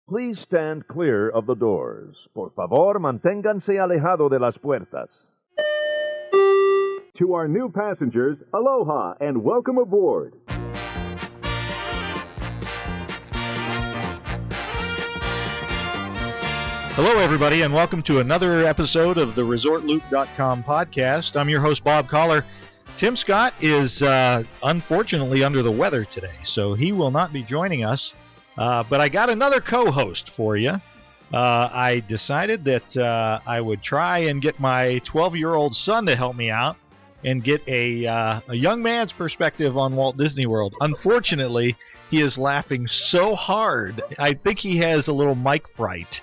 Please stand clear of the doors. Por favor, manténganse alejado de las puertas. To our new passengers, aloha and welcome aboard. Hello, everybody, and welcome to another episode of the ResortLoop.com podcast. I'm your host, Bob Collar. Tim Scott is unfortunately under the weather today, so he will not be joining us. But I got another co-host for you. I decided that I would try and get my 12-year-old son to help me out and get a young man's perspective on Walt Disney World. Unfortunately, he is laughing so hard. I think he has a little mic fright.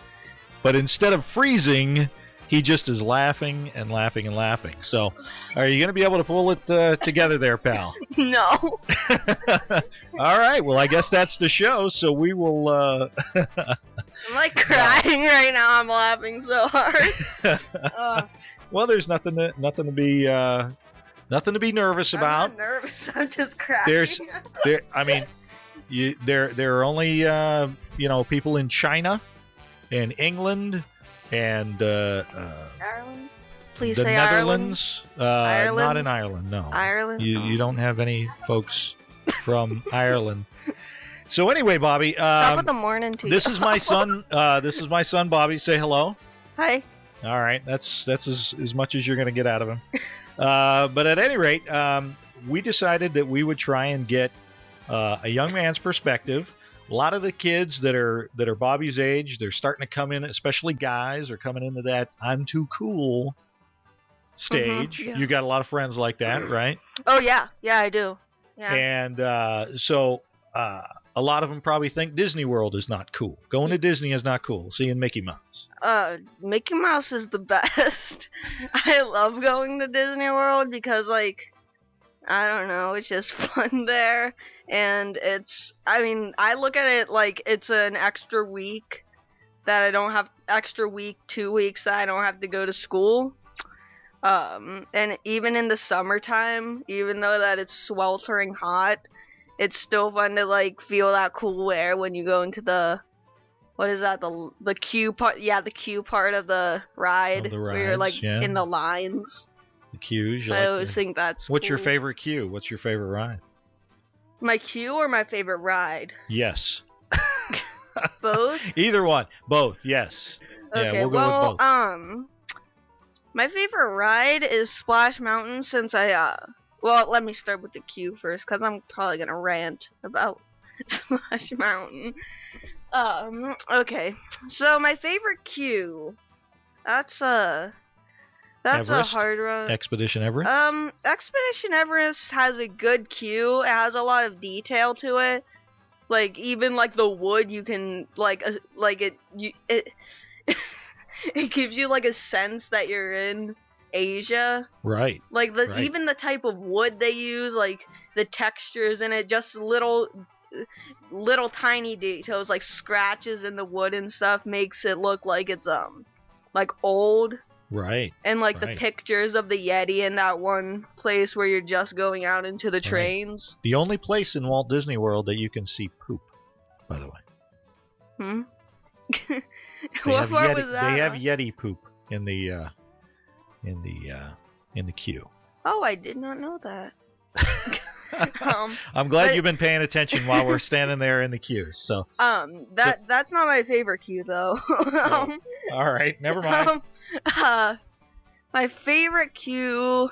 But instead of freezing, he just is laughing and laughing and laughing. So, are you going to be able to pull it together there, pal? No. All right. Well, I guess that's the show. So we will. I'm like crying right now. I'm laughing so hard. Well, there's nothing to be nervous about. I'm not nervous. I'm just crying. There are only people in China and England and Ireland. Please the say Netherlands. Ireland. Not in Ireland. No. Ireland. You don't have any folks from Ireland. So anyway, Bobby. Top of the morning to you. This is my son. This is my son, Bobby. Say hello. Hi. All right. That's as much as you're going to get out of him. But at any rate, we decided that we would try and get a young man's perspective. A lot of the kids that are Bobby's age, they're starting to come in, especially guys, are coming into that I'm too cool stage. Yeah. You got a lot of friends like that, right? Oh, yeah. Yeah, I do. Yeah. And so a lot of them probably think Disney World is not cool. Going to Disney is not cool. Seeing Mickey Mouse. Mickey Mouse is the best. I love going to Disney World because, I don't know, it's just fun there. And I look at it like it's an extra week that I don't have, 2 weeks that I don't have to go to school. And even in the summertime, even though that it's sweltering hot, it's still fun to, feel that cool air when you go into the, what is that, the queue part? Yeah, the queue part of the ride. Of the where you're, rides, yeah. in the lines. The queues. I always think that's What's your cool. favorite queue? What's your favorite ride? My queue or my favorite ride? Yes. Both? Either one. Both, yes. Okay, yeah, we'll go with both. My favorite ride is Splash Mountain since well, let me start with the queue first because I'm probably going to rant about Splash Mountain. Okay, so my favorite queue, that's Everest? a hard one. Expedition Everest? Expedition Everest has a good queue. It has a lot of detail to it. Even the wood, you can it gives you a sense that you're in Asia. Right. Right. Even the type of wood they use, the textures in it, just little tiny details like scratches in the wood and stuff makes it look like it's old. Right. And right. the pictures of the Yeti in that one place where you're just going out into the trains. The only place in Walt Disney World that you can see poop, by the way. What part was that? They have Yeti poop in the queue. Oh, I did not know that. I'm glad you've been paying attention while we're standing there in the queue. So that's not my favorite queue though. Oh. All right, never mind. My favorite queue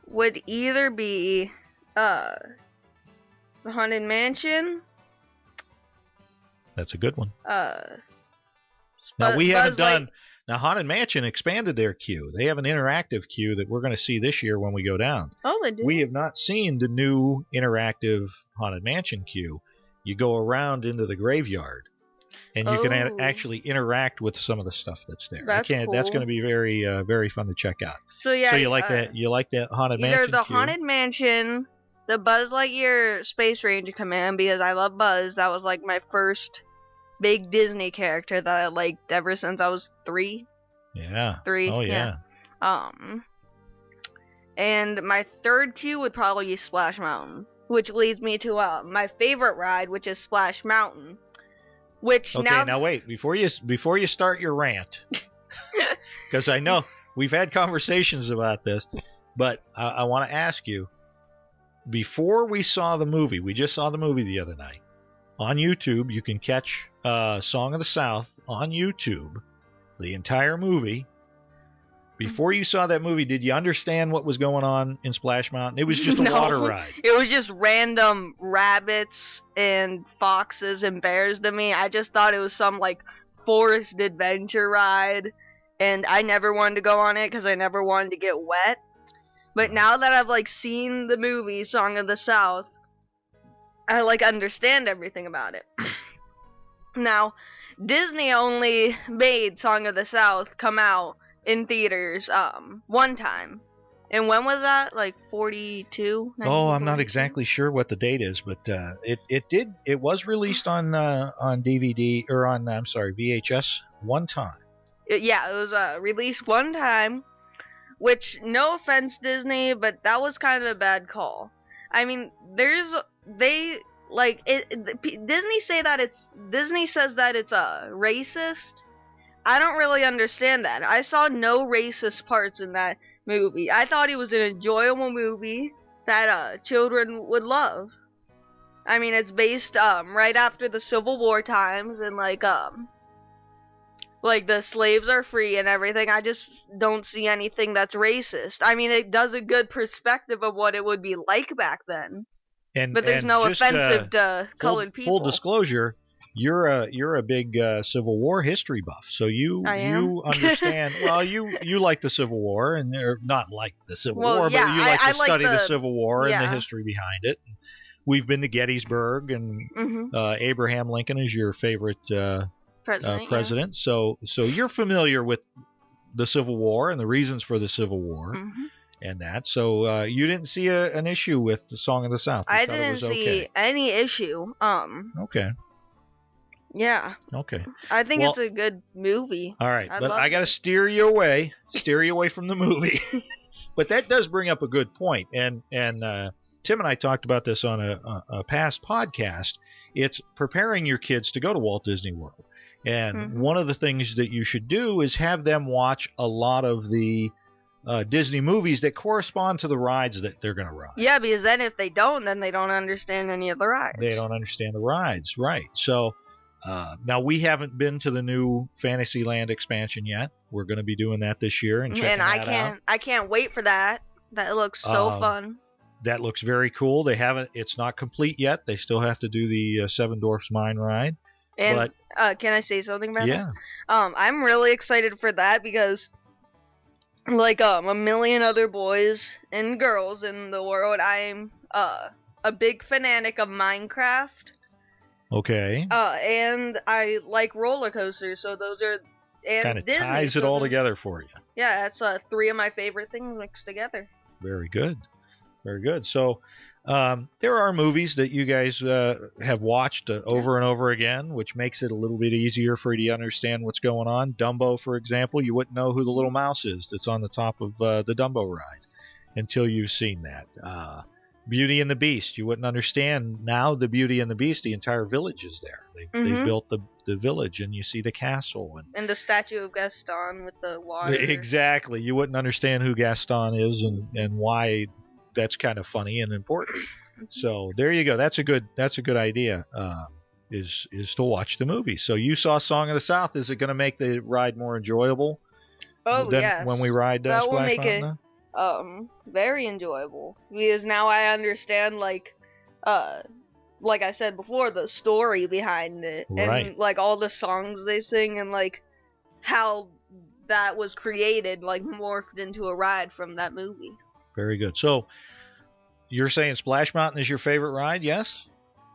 would either be the Haunted Mansion. That's a good one. Now we haven't done. Now Haunted Mansion expanded their queue. They have an interactive queue that we're going to see this year when we go down. Oh, they do. We have not seen the new interactive Haunted Mansion queue. You go around into the graveyard, and you can actually interact with some of the stuff that's there. That's cool. That's going to be very, very fun to check out. So yeah. So you like that? You like that Haunted Mansion? Either the queue? Haunted Mansion, the Buzz Lightyear Space Ranger Command, because I love Buzz. That was my first big Disney character that I liked ever since I was 3. Yeah. 3. Oh yeah. And my third queue would probably be Splash Mountain, which leads me to my favorite ride, which is Splash Mountain, Which Okay, now wait, before you start your rant, because I know we've had conversations about this, but I want to ask you, before we saw the movie, we just saw the movie the other night, on YouTube, you can catch Song of the South on YouTube, the entire movie. Before you saw that movie, did you understand what was going on in Splash Mountain? It was just a water ride. It was just random rabbits and foxes and bears to me. I just thought it was some, like, forest adventure ride, and I never wanted to go on it because I never wanted to get wet. But now that I've, like, seen the movie Song of the South, I, like, understand everything about it. Now, Disney only made Song of the South come out in theaters one time. And when was that? Like 42? Oh, I'm not exactly sure what the date is, but it was released on DVD or on VHS one time. It was released one time, which, no offense Disney, but that was kind of a bad call. I mean, Disney says that it's racist. I don't really understand that. I saw no racist parts in that movie. I thought it was an enjoyable movie that children would love. I mean, it's based right after the Civil War times, and like the slaves are free and everything. I just don't see anything that's racist. I mean, it does a good perspective of what it would be like back then. But there's no offensive to colored people. Full disclosure, you're a big Civil War history buff, so you understand. Well, you like the Civil War, and they're not like the Civil War, but you like to study the Civil War and the history behind it. We've been to Gettysburg, and Abraham Lincoln is your favorite president. So you're familiar with the Civil War and the reasons for the Civil War. And that, so you didn't see an issue with the Song of the South. I didn't see any issue. Okay. Yeah. Okay. I think it's a good movie. All right, but I got to steer you away from the movie. But that does bring up a good point, and Tim and I talked about this on a past podcast. It's preparing your kids to go to Walt Disney World, and one of the things that you should do is have them watch a lot of the Disney movies that correspond to the rides that they're going to ride. Yeah, because then if they don't, then they don't understand any of the rides. They don't understand the rides, right. So now we haven't been to the new Fantasyland expansion yet. We're going to be doing that this year and checking that out. I can't wait for that. That looks so fun. That looks very cool. It's not complete yet. They still have to do the Seven Dwarfs Mine ride. And can I say something about that? Yeah. I'm really excited for that because, like a million other boys and girls in the world, I'm a big fanatic of Minecraft. Okay. And I like roller coasters, so those are kind of Disney, ties it all together for you. Yeah, that's three of my favorite things mixed together. Very good. Very good. So there are movies that you guys have watched over and over again, which makes it a little bit easier for you to understand what's going on. Dumbo, for example, you wouldn't know who the little mouse is that's on the top of the Dumbo ride until you've seen that. Beauty and the Beast, you wouldn't understand. Now the Beauty and the Beast, the entire village is there. They built the village, and you see the castle. And the statue of Gaston with the water. Exactly. You wouldn't understand who Gaston is and why that's kind of funny and important. So there you go. That's a good idea. Is to watch the movie. So you saw Song of the South. Is it going to make the ride more enjoyable? Oh, yes. When we ride that Splash will make Mountain? It very enjoyable, because now I understand like I said before, the story behind it, right. And like all the songs they sing, and like how that was created, like morphed into a ride from that movie. Very good. So you're saying Splash Mountain is your favorite ride? Yes.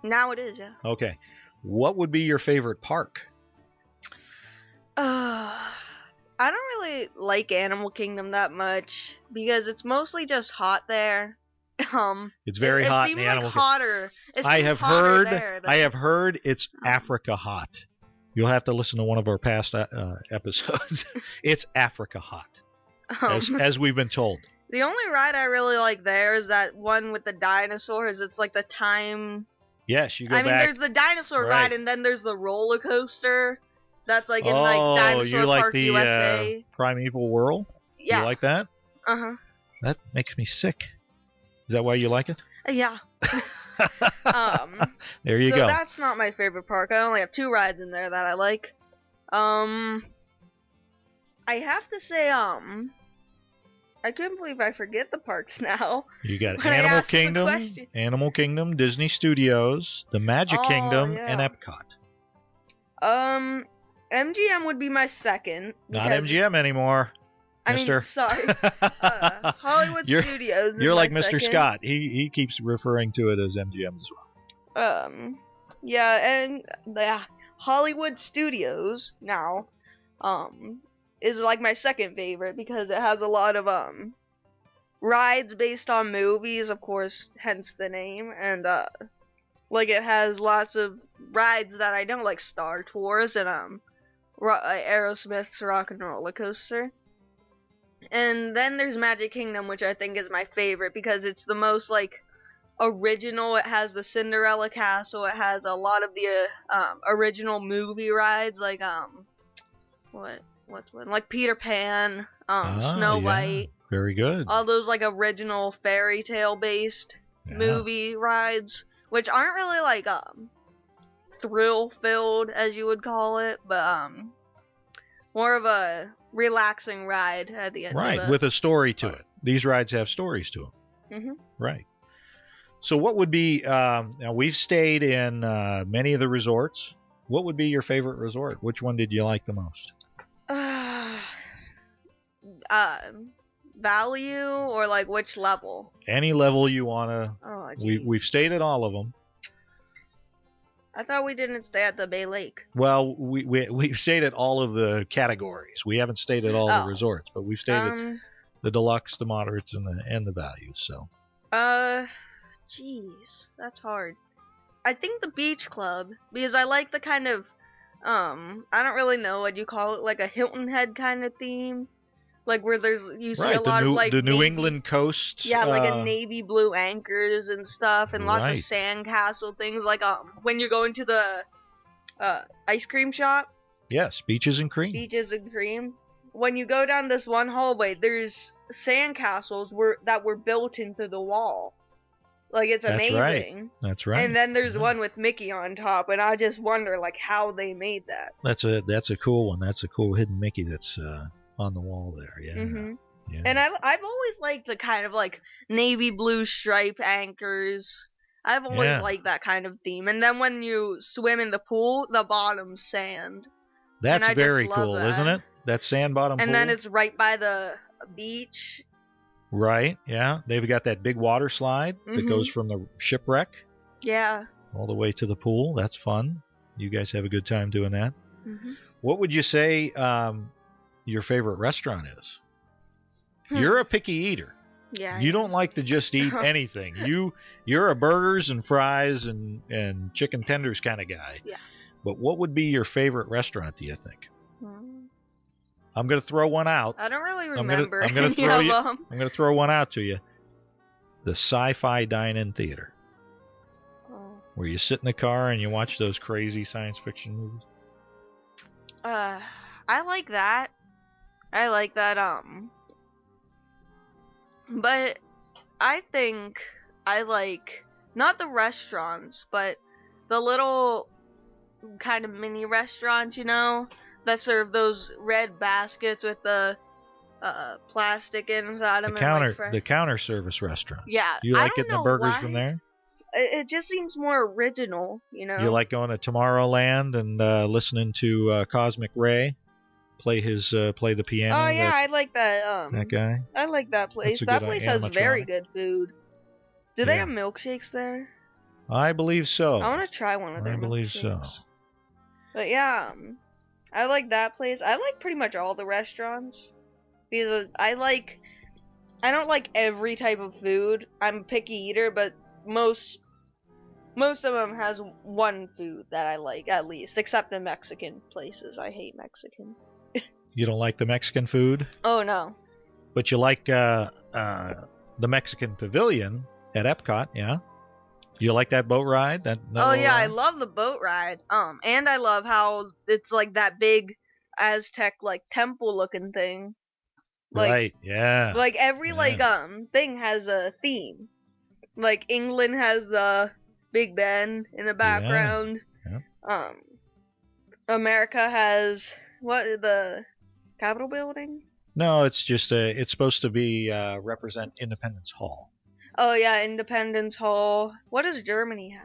Now it is, yeah. Okay. What would be your favorite park? I don't really like Animal Kingdom that much because it's mostly just hot there. It's very hot in the Animal Kingdom. Hotter. I have heard it's Africa hot. You'll have to listen to one of our past episodes. It's Africa hot, as we've been told. The only ride I really like there is that one with the dinosaurs. It's like the time Yes, you go I mean, back. there's the dinosaur Right. ride, and then there's the roller coaster. That's like in Oh, like Dinosaur you like Park the USA. Primeval Whirl? Yeah. You like that? Uh That makes me sick. Is that why you like it? huh. Yeah. There you so go. that's not my favorite park. I only have 2 rides in there that I like. I have to say, I couldn't believe I forget the parks now. You got when I Animal asked the Kingdom, question. Animal Kingdom, Disney Studios, the Magic Oh, Kingdom, yeah. and Epcot. MGM would be my second. Not because- MGM anymore, I Mister. mean, sorry. Hollywood Studios. You're is like my Mr. second. Scott. He keeps referring to it as MGM as well. Yeah, and Hollywood Studios now, is like my second favorite because it has a lot of rides based on movies, of course, hence the name, and like it has lots of rides that I know, like Star Tours and Aerosmith's Rock and Roller Coaster. And then there's Magic Kingdom, which I think is my favorite because it's the most like original. It has the Cinderella Castle. It has a lot of the original movie rides, like what's one, like Peter Pan, Snow yeah. White. Very good. All those like original fairy tale based movie rides, which aren't really like thrill filled as you would call it, but more of a relaxing ride at the end of it. Right, with a story to it. These rides have stories to them. Mhm. Right. So what would be, now we've stayed in many of the resorts. What would be your favorite resort? Which one did you like the most? Value or like which level? Any level you want to. Oh, geez. We've stayed at all of them. I thought we didn't stay at the Bay Lake. Well, we've stayed at all of the categories. We haven't stayed at all the resorts, but we've stayed at the deluxe, the moderates, and the values. So. Jeez, that's hard. I think the Beach Club, because I like the kind of, I don't really know what you call it, like a Hilton Head kind of theme. Like where you see a lot of like the New England coast. Yeah, like a navy blue anchors and stuff, and lots of Right. sandcastle things. Like when you're going to the ice cream shop. Yes, Beaches and Cream. Beaches and Cream. When you go down this one hallway, there's sandcastles that were built into the wall. Like it's amazing. That's right. And then there's one with Mickey on top, and I just wonder like how they made that. That's a cool one. That's a cool hidden Mickey that's on the wall there. Yeah. Mhm. Yeah. And I've always liked the kind of like navy blue stripe anchors. I've always liked that kind of theme. And then when you swim in the pool, the bottom's sand. That's I just very love cool, that. isn't it? That sand bottom pool. And then it's right by the beach. Right, yeah. They've got that big water slide that goes from the shipwreck Yeah. all the way to the pool. That's fun. You guys have a good time doing that. Mhm. What would you say your favorite restaurant is? You're a picky eater. Yeah. You don't like to just eat anything. You're a burgers and fries and chicken tenders kind of guy. Yeah. But what would be your favorite restaurant, do you think? Hmm. I'm going to throw one out. I don't really I'm remember gonna any throw of you. them. I'm going to throw one out to you. The Sci-Fi Dine-In Theater, Oh. where you sit in the car and you watch those crazy science fiction movies. I like that. But I think I like not the restaurants, but the little kind of mini restaurants, that serve those red baskets with the plastic inside them. The counter service restaurants. Yeah, You I like don't getting the know burgers why. from there? It just seems more original, You like going to Tomorrowland and listening to Cosmic Ray play the piano. Oh yeah, I like that. That guy. I like that place. That's a That good place has very animatronic. good food. Do they Yeah. have milkshakes there? I believe so. I want to try one of their I believe so. milkshakes. But yeah, I like that place. I like pretty much all the restaurants because I don't like every type of food. I'm a picky eater, but most of them has one food that I like at least, except the Mexican places. I hate Mexican. You don't like the Mexican food, Oh no. but you like the Mexican Pavilion at Epcot, yeah? You like that boat ride? That Oh yeah, I ride? love the boat ride. And I love how it's like that big Aztec like temple looking thing. Like Right. Yeah. like every Yeah. thing has a theme. Like England has the Big Ben in the background. Yeah. America has the Capitol building? No, it's just it's supposed to be represent Independence Hall. Oh yeah, Independence Hall. What does Germany have?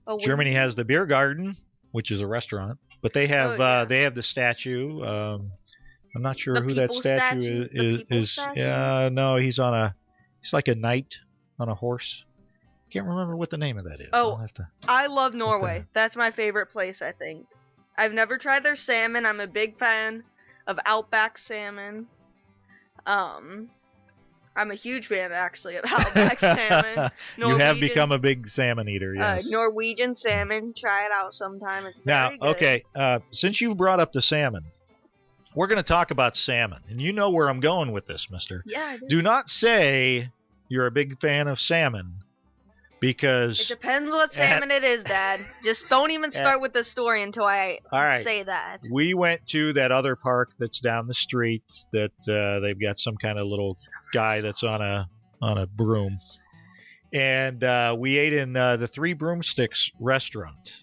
Oh, Germany has the beer garden, which is a restaurant, but they have they have the statue. I'm not sure The who that people statue statue? The people is. statue? Yeah, no, he's like a knight on a horse. Can't remember what the name of that is. Oh, I'll have to. I love Norway. That's my favorite place, I think. I've never tried their salmon. I'm a big fan of Outback salmon. I'm a huge fan, actually, of Outback salmon. You have become a big salmon eater, yes. Norwegian salmon. Try it out sometime. It's very good. Okay, since you've brought up the salmon, we're going to talk about salmon. And you know where I'm going with this, mister. Yeah, I do. Do not say you're a big fan of salmon, because... It depends what salmon it is, Dad. Just don't even start with the story until I say that. We went to that other park that's down the street that they've got some kind of little guy that's on a broom. And we ate in the Three Broomsticks restaurant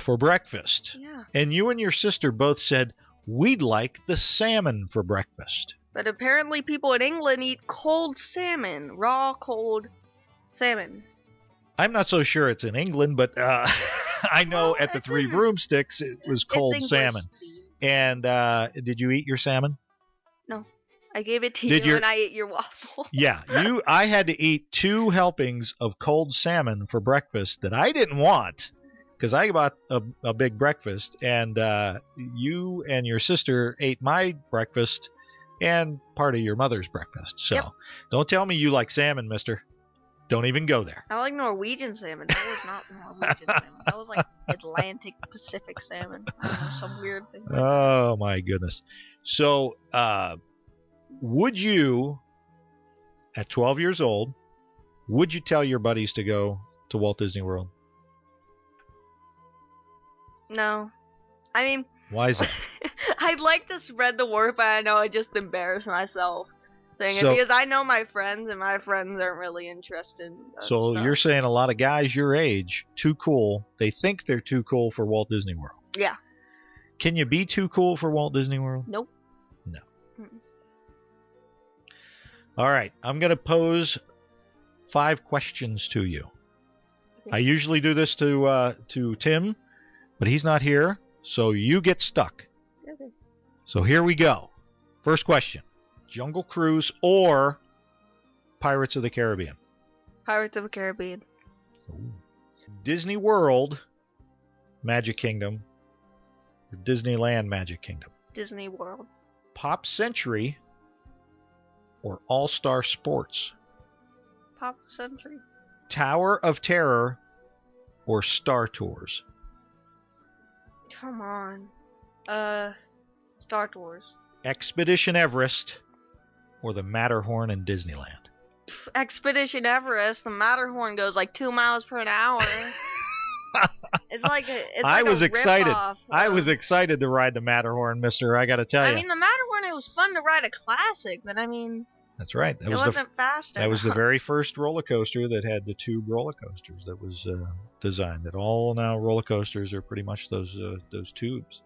for breakfast. Yeah. And you and your sister both said, we'd like the salmon for breakfast. But apparently people in England eat cold salmon. Raw, cold salmon. I'm not so sure it's in England, but I know at the Three Broomsticks it was cold salmon. And did you eat your salmon? No. I gave it to you and I ate your waffle. Yeah. I had to eat 2 helpings of cold salmon for breakfast that I didn't want, because I bought a big breakfast, and you and your sister ate my breakfast and part of your mother's breakfast. So Don't tell me you like salmon, mister. Don't even go there. I like Norwegian salmon. That was not Norwegian salmon. That was like Atlantic Pacific salmon. I don't know, some weird thing. Oh, my goodness. So, would you, at 12 years old, would you tell your buddies to go to Walt Disney World? No. I mean... Why is that? I'd like to spread the word, but I know I just embarrass myself saying it, because I know my friends, and my friends aren't really interested in that stuff. You're saying a lot of guys your age, too cool, they think they're too cool for Walt Disney World. Yeah. Can you be too cool for Walt Disney World? Nope. No. All right. I'm going to pose 5 questions to you. Okay. I usually do this to Tim, but he's not here, so you get stuck. Okay. So here we go. First question. Jungle Cruise or Pirates of the Caribbean? Pirates of the Caribbean. Ooh. Disney World, Magic Kingdom, or Disneyland, Magic Kingdom? Disney World. Pop Century or All-Star Sports? Pop Century. Tower of Terror or Star Tours? Come on. Star Tours. Expedition Everest or the Matterhorn in Disneyland? Expedition Everest. The Matterhorn goes like 2 miles per hour. I was excited. I was excited to ride the Matterhorn, mister. I got to tell you. I mean, the Matterhorn, it was fun to ride a classic, but I mean... That's right. It wasn't fast enough. That was the very first roller coaster that had the tube roller coasters that was designed. That all now roller coasters are pretty much those tubes.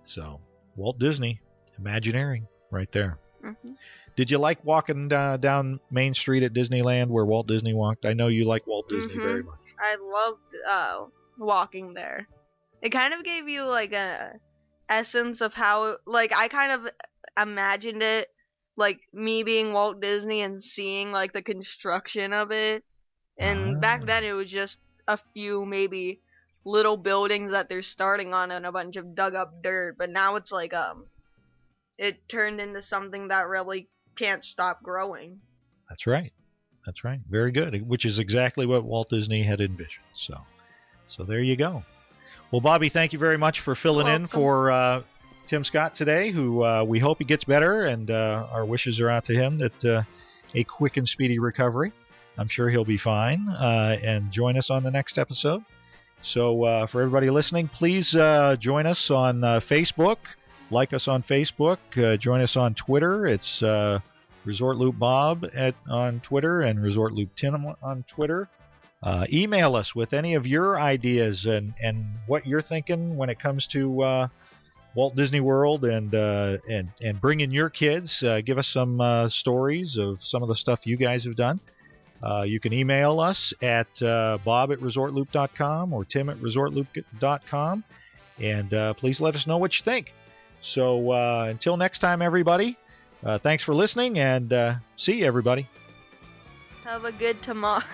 So, Walt Disney, Imagineering, right there. Mm-hmm. Did you like walking down Main Street at Disneyland where Walt Disney walked? I know you like Walt Disney very much. I loved walking there. It kind of gave you like a essence of how, like, I kind of imagined it, like me being Walt Disney and seeing like the construction of it. And back then it was just a few maybe little buildings that they're starting on and a bunch of dug up dirt. But now it's like it turned into something that really can't stop growing. That's right. That's right. Very good. Which is exactly what Walt Disney had envisioned. So there you go. Well, Bobby, thank you very much for filling in for Tim Scott today, who we hope he gets better, and our wishes are out to him that a quick and speedy recovery. I'm sure he'll be fine and join us on the next episode. So for everybody listening, please join us on Facebook. Like us on Facebook. Join us on Twitter. It's Resort Loop Bob on Twitter and Resort Loop Tim on Twitter. Email us with any of your ideas and what you're thinking when it comes to Walt Disney World and bringing your kids. Give us some stories of some of the stuff you guys have done. You can email us at bob@resortloop.com or tim@resortloop.com, and please let us know what you think. So until next time, everybody, thanks for listening, and see you, everybody. Have a good tomorrow.